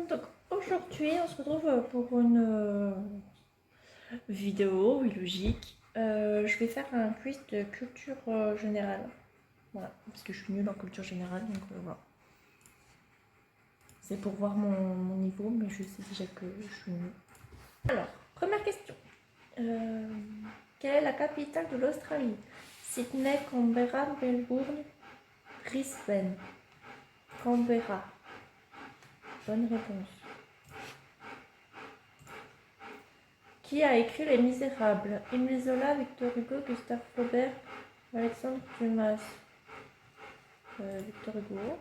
Donc aujourd'hui, on se retrouve pour une vidéo, oui, logique. Je vais faire un quiz de culture générale. Voilà, parce que je suis nulle en culture générale, donc voilà. C'est pour voir mon niveau, mais je sais déjà que je suis nulle. Alors, première question. Quelle est la capitale de l'Australie? Sydney, Canberra, Melbourne, Brisbane. Canberra. Bonne réponse. Qui a écrit Les Misérables? Émile Zola, Victor Hugo, Gustave Flaubert, Alexandre Dumas. Victor Hugo.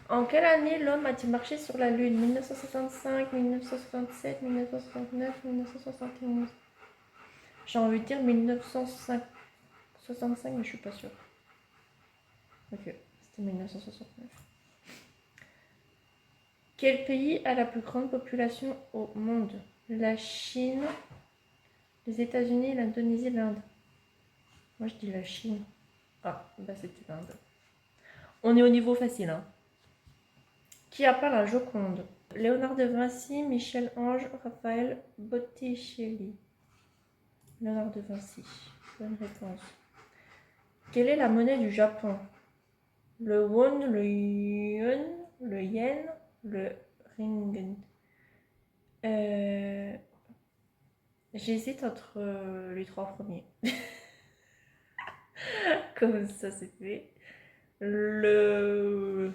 En quelle année l'homme a-t-il marché sur la Lune? 1965, 1967, 1969, 1971. J'ai envie de dire 1965, mais je suis pas sûre. Ok, c'était 1969. Quel pays a la plus grande population au monde? La Chine, les États-Unis, l'Indonésie, l'Inde. Moi je dis la Chine. Ah, bah c'était l'Inde. On est au niveau facile, hein. Qui a peint la Joconde? Léonard de Vinci, Michel-Ange, Raphaël, Botticelli. Léonard de Vinci. Bonne réponse. Quelle est la monnaie du Japon? Le won, le yuan, le yen, le ringgit. J'hésite entre les trois premiers. Comme ça c'est fait. Le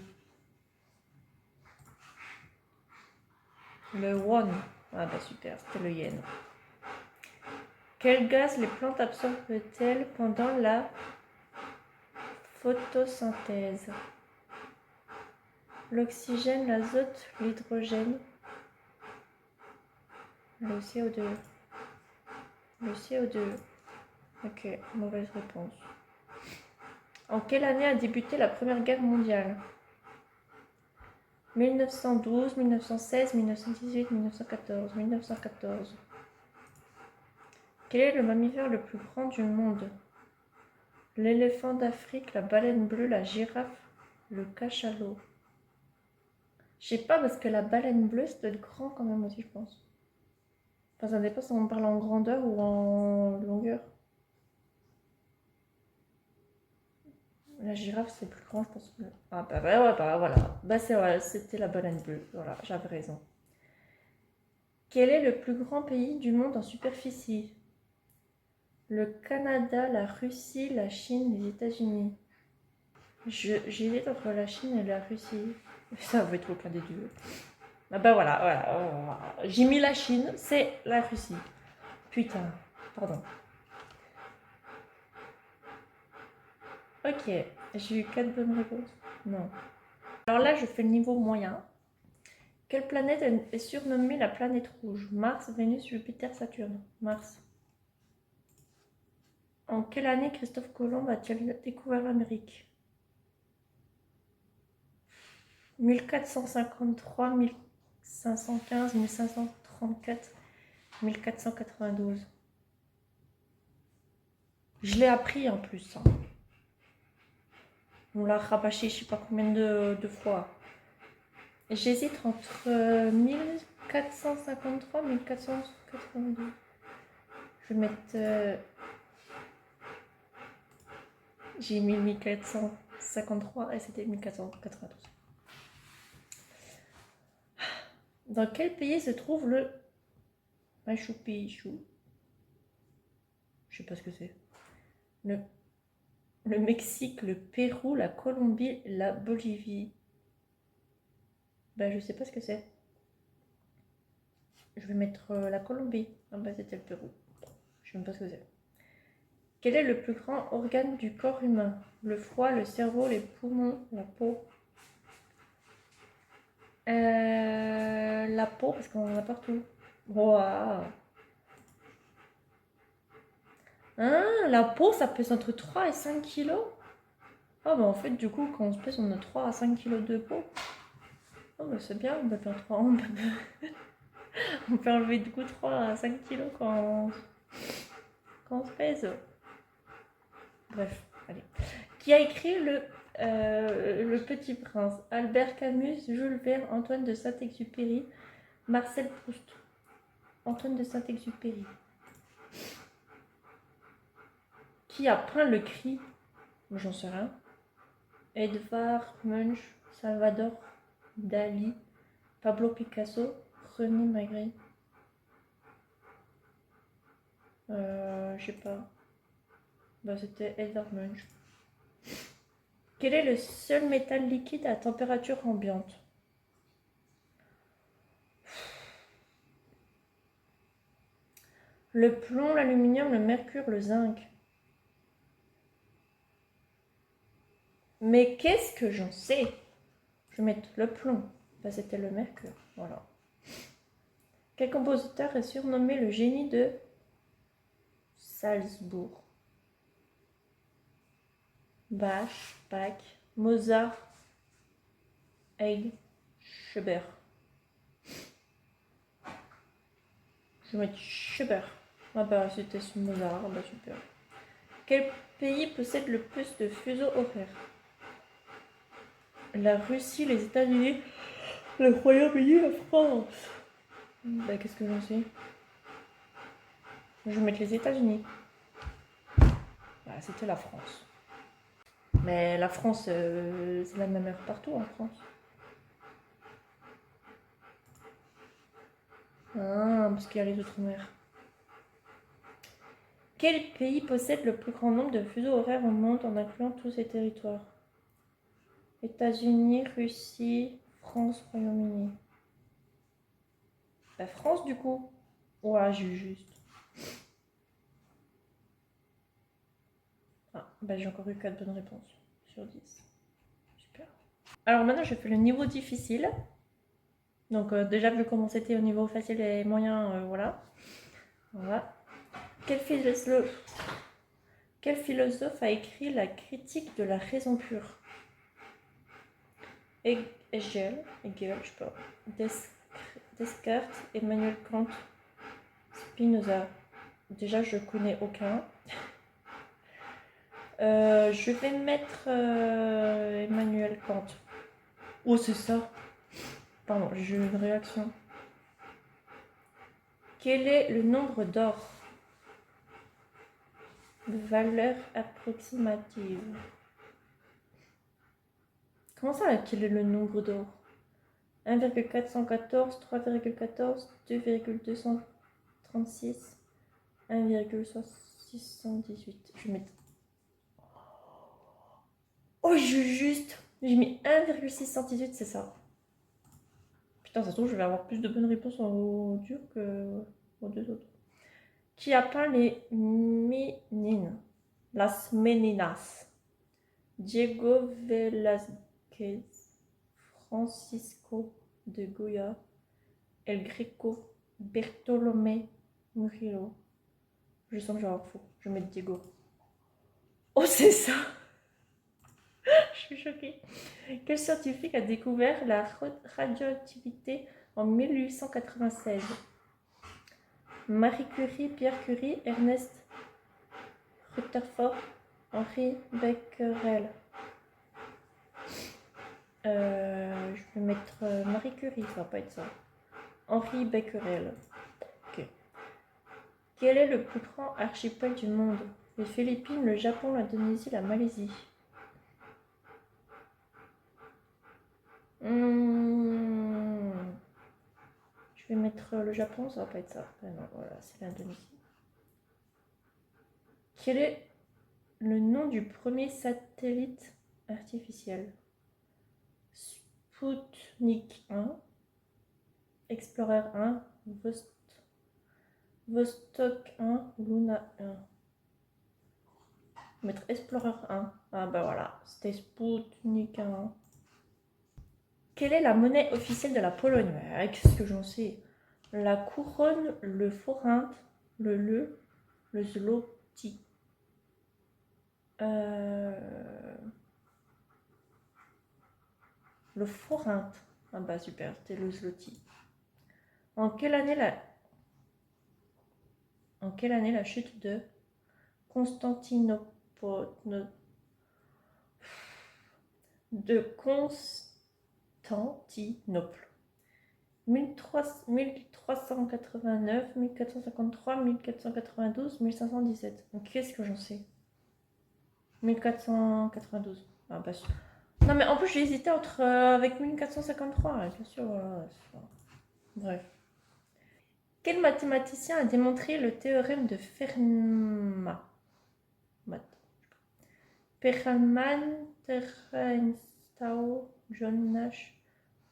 won. Ah bah super, c'était le yen. Quel gaz les plantes absorbent-elles pendant la photosynthèse? L'oxygène, l'azote, l'hydrogène. Le CO2. Le CO2. Ok, mauvaise réponse. En quelle année a débuté la Première Guerre mondiale? 1912, 1916, 1918, 1914. 1914. Quel est le mammifère le plus grand du monde? L'éléphant d'Afrique, la baleine bleue, la girafe, le cachalot. Je sais pas, parce que la baleine bleue, ça doit être grand quand même aussi, je pense. Enfin, ça dépend si on parle en grandeur ou en longueur. La girafe, c'est plus grand, je pense. Ah bah, ouais, bah voilà. Bah c'est vrai, c'était la baleine bleue. Voilà, j'avais raison. Quel est le plus grand pays du monde en superficie? Le Canada, la Russie, la Chine, les États-Unis. J'hésite entre la Chine et la Russie. Ça va être aucun des deux. Ah bah voilà. J'ai mis la Chine, c'est la Russie. Putain, pardon. Ok, j'ai eu 4 bonnes réponses. Non. Alors là, je fais le niveau moyen. Quelle planète est surnommée la planète rouge? Mars, Vénus, Jupiter, Saturne. Mars. En quelle année Christophe Colomb a-t-il découvert l'Amérique? 1453, 1515, 1534, 1492. Je l'ai appris en plus, hein. On l'a rabâché je sais pas combien de fois. J'hésite entre 1453 et 1492. Je vais mettre... J'ai mis 1453 et c'était 1492. Dans quel pays se trouve le Machu Picchu? Je sais pas ce que c'est. Le Mexique, le Pérou, la Colombie, la Bolivie. Ben je sais pas ce que c'est. Je vais mettre la Colombie. Ah bah c'était le Pérou. Je sais même pas ce que c'est. Quel est le plus grand organe du corps humain? Le foie, le cerveau, les poumons, la peau. La peau, parce qu'on en a partout. Waouh. Hein, la peau, ça pèse entre 3 et 5 kilos. Ah bah en fait, du coup, quand on se pèse, on a 3 à 5 kilos de peau. Oh bah c'est bien, on peut faire 3. On peut enlever du coup 3 à 5 kilos quand on se pèse. Bref, allez. Qui a écrit le Petit Prince? Albert Camus, Jules Verne, Antoine de Saint-Exupéry, Marcel Proust. Antoine de Saint-Exupéry. Qui a peint le cri? J'en sais rien. Edvard Munch, Salvador Dali, Pablo Picasso, René Magritte. Je sais pas. Bah, c'était Edvard Munch. Quel est le seul métal liquide à température ambiante? Le plomb, l'aluminium, le mercure, le zinc. Mais qu'est-ce que j'en sais? Je vais mettre le plomb. Bah, c'était le mercure. Voilà. Quel compositeur est surnommé le génie de Salzbourg? Bach, Mozart, Haydn, Schubert. Je vais mettre Schubert. Ah bah c'était Mozart, ah bah super. Quel pays possède le plus de fuseaux horaires? La Russie, les États-Unis, le Royaume-Uni, la France. Bah qu'est-ce que j'en sais? Je vais mettre les États-Unis. Bah c'était la France. Mais la France, c'est la même heure partout en France. Ah, parce qu'il y a les Outre-mer. Quel pays possède le plus grand nombre de fuseaux horaires au monde en incluant tous ses territoires? États-Unis, Russie, France, Royaume-Uni. La France du coup. Ouais, j'ai eu juste. Ah, bah j'ai encore eu 4 bonnes réponses sur 10. Super. Alors maintenant je fais le niveau difficile. Donc déjà vu comment c'était au niveau facile et moyen, voilà. Voilà. Quel philosophe a écrit la critique de la raison pure? Hegel, je sais pas. Descartes, Emmanuel Kant, Spinoza. Déjà, je connais aucun. Je vais mettre Emmanuel Kant. Oh, c'est ça. Pardon, j'ai eu une réaction. Quel est le nombre d'or? Valeur approximative. Comment ça, quel est le nombre d'or? 1,414, 3,14, 2,236, 1,618. Je vais mettre. Oh, juste. J'ai mis 1,618, c'est ça. Putain, ça se trouve, je vais avoir plus de bonnes réponses au dur que aux deux autres. Qui a peint les Ménines? Las Meninas. Diego Velázquez, Francisco de Goya, El Greco, Bartolomé Murillo. Je sens que je vais avoir faux. Je vais mettre Diego. Oh, c'est ça! Je suis choquée. Quel scientifique a découvert la radioactivité en 1896? Marie Curie, Pierre Curie, Ernest Rutherford, Henri Becquerel. Je vais mettre Marie Curie, ça va pas être ça. Henri Becquerel. Ok. Quel est le plus grand archipel du monde? Les Philippines, le Japon, l'Indonésie, la Malaisie. Je vais mettre le Japon, ça va pas être ça. Ah non, voilà, c'est l'Indonésie. Quel est le nom du premier satellite artificiel? Sputnik 1, Explorer 1, Vostok 1, Luna 1. Je vais mettre Explorer 1. Ah bah voilà, c'était Sputnik 1. Quelle est la monnaie officielle de la Pologne? Qu'est-ce que j'en sais? La couronne, le forint, le zloty. Le forint. Ah bah super, c'était le zloty. En quelle année la chute de Constantinople de Constantinople. 1389, 1453, 1492, 1517. Donc qu'est-ce que j'en sais? 1492. Ah bah sûr. Non mais en plus j'ai hésité entre avec 1453, hein, bien sûr. Voilà. Bref. Quel mathématicien a démontré le théorème de Fermat? Perelman, Terence-Tao, John Nash,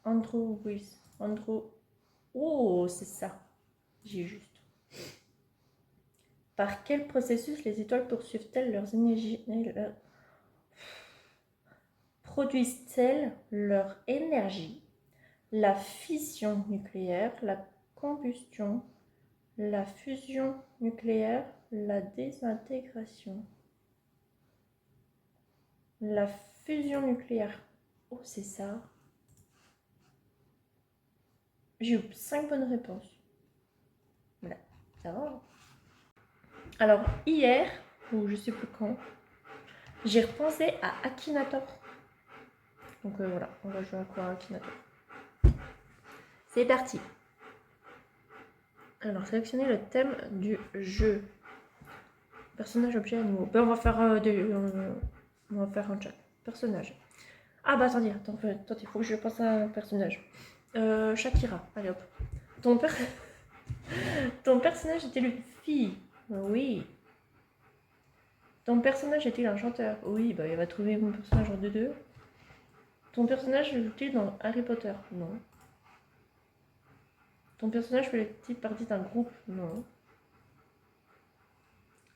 Andrew Wyss. Andrew. Oh, c'est ça. J'ai juste. Par quel processus les étoiles poursuivent-elles leurs énergies, produisent-elles leur énergie? La fission nucléaire, la combustion, la fusion nucléaire, la désintégration. La fusion nucléaire. Oh, c'est ça. J'ai eu 5 bonnes réponses. Voilà, ça va. Alors, hier, ou je sais plus quand, j'ai repensé à Akinator. Donc voilà, on va jouer à quoi, Akinator. C'est parti. Alors, sélectionnez le thème du jeu. Personnage, objet, animaux. Ben, on va faire un chat. Personnage. Ah bah attendez, il faut que je pense à un personnage. Shakira, allez hop. Ton, Ton personnage était une fille? Oui. Ton personnage est-il un chanteur? Oui, bah il va trouver mon personnage en 2-2. Ton personnage joue-t-il dans Harry Potter? Non. Ton personnage fait-il partie d'un groupe? Non.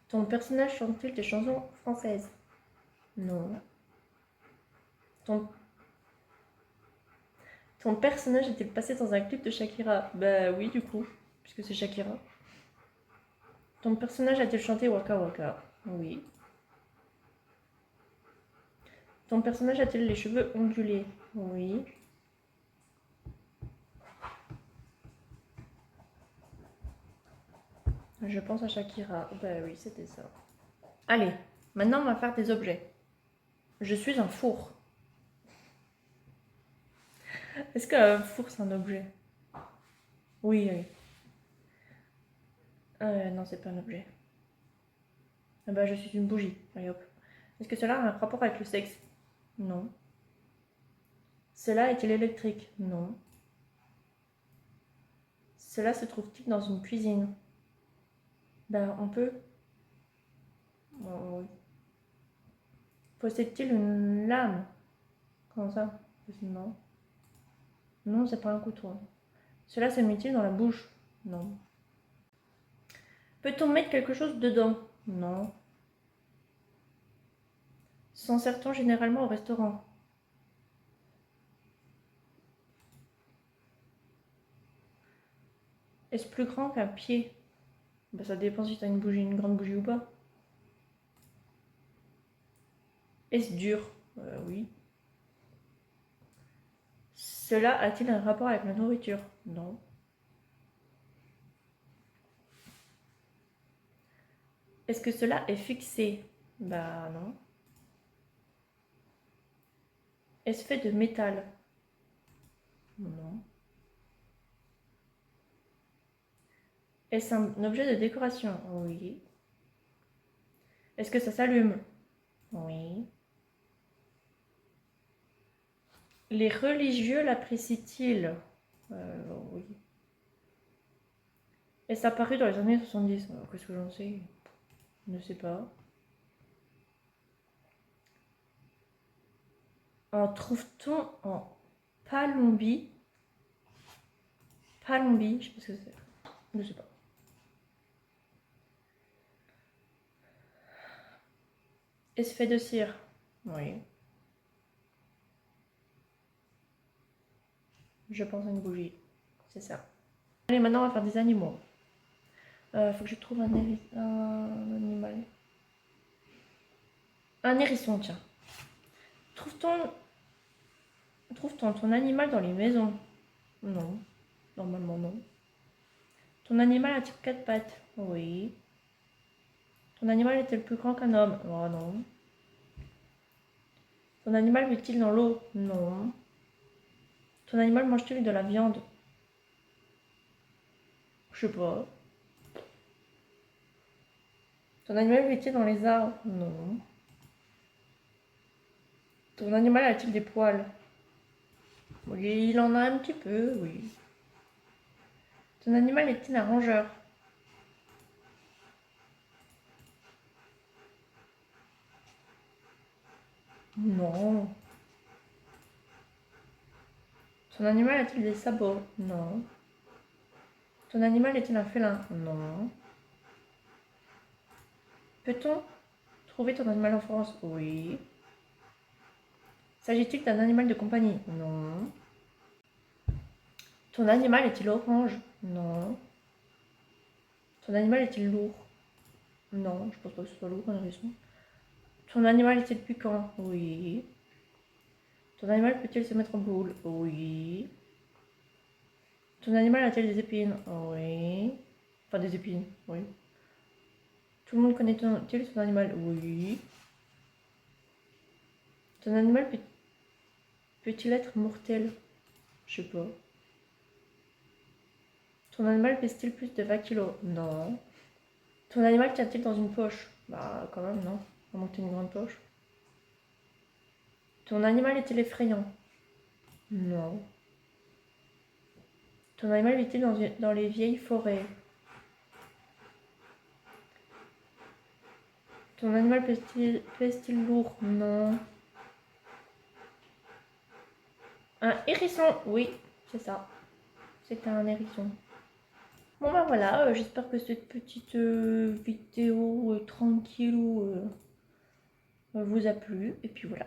Ton personnage chante-t-il des chansons françaises? Non. Ton personnage est-il passé dans un clip de Shakira? Bah oui, du coup, puisque c'est Shakira. Ton personnage a-t-il chanté Waka Waka? Oui. Ton personnage a-t-il les cheveux ondulés? Oui. Je pense à Shakira. Bah oui, c'était ça. Allez, maintenant on va faire des objets. Je suis un four. Est-ce qu'un four c'est un objet? Oui, oui. Non, c'est pas un objet. Ah bah je suis une bougie. Allez hop. Est-ce que cela a un rapport avec le sexe? Non. Cela est-il électrique? Non. Cela se trouve-t-il dans une cuisine? Ben on peut. Oui. Possède-t-il une lame? Comment ça? Non. Non, c'est pas un couteau. Cela se met-il dans la bouche? Non. Peut-on mettre quelque chose dedans? Non. S'en sert-on généralement au restaurant? Est-ce plus grand qu'un pied? Ben, ça dépend si tu as une grande bougie ou pas. Est-ce dur? Oui. Cela a-t-il un rapport avec la nourriture? Non. Est-ce que cela est fixé? Bah non. Est-ce fait de métal? Non. Est-ce un objet de décoration? Oui. Est-ce que ça s'allume? Oui. Les religieux l'apprécient-ils? Oui. Est-ce apparu dans les années 70? Qu'est-ce que j'en sais? Je ne sais pas. En trouve-t-on en Palombie? Palombie, je sais pas ce que c'est. Je ne sais pas. Est-ce fait de cire? Oui. Je pense à une bougie. C'est ça. Allez, maintenant on va faire des animaux. Faut que je trouve un animal. Un hérisson, tiens. Trouve-t-on ton animal dans les maisons? Non. Normalement, non. Ton animal a-t-il 4 pattes? Oui. Ton animal est-il plus grand qu'un homme? Oh non. Ton animal vit-il dans l'eau? Non. Ton animal mange-t-il de la viande? Je sais pas. Ton animal vit-il dans les arbres? Non. Ton animal a-t-il des poils? Oui, il en a un petit peu, oui. Ton animal est-il un rongeur? Non. Ton animal a-t-il des sabots? Non. Ton animal est-il un félin? Non. Peut-on trouver ton animal en France? Oui. S'agit-il d'un animal de compagnie? Non. Ton animal est-il orange? Non. Ton animal est-il lourd? Non, je pense pas que ce soit lourd, un hérisson. Ton animal est-il piquant? Oui. Ton animal peut-il se mettre en boule? Oui. Ton animal a-t-il des épines? Oui. Enfin, des épines, oui. Tout le monde connaît-il son animal? Oui. Ton animal peut-il être mortel? Je sais pas. Ton animal pèse-t-il plus de 20 kilos? Non. Ton animal tient-il dans une poche? Bah, quand même, non. À moins que t'aies une grande poche. Ton animal est-il effrayant? Non. Ton animal vit-il dans les vieilles forêts? Ton animal pèse-t-il lourd? Non. Un hérisson? Oui, c'est ça. C'est un hérisson. Bon bah voilà, j'espère que cette petite vidéo tranquille vous a plu. Et puis voilà.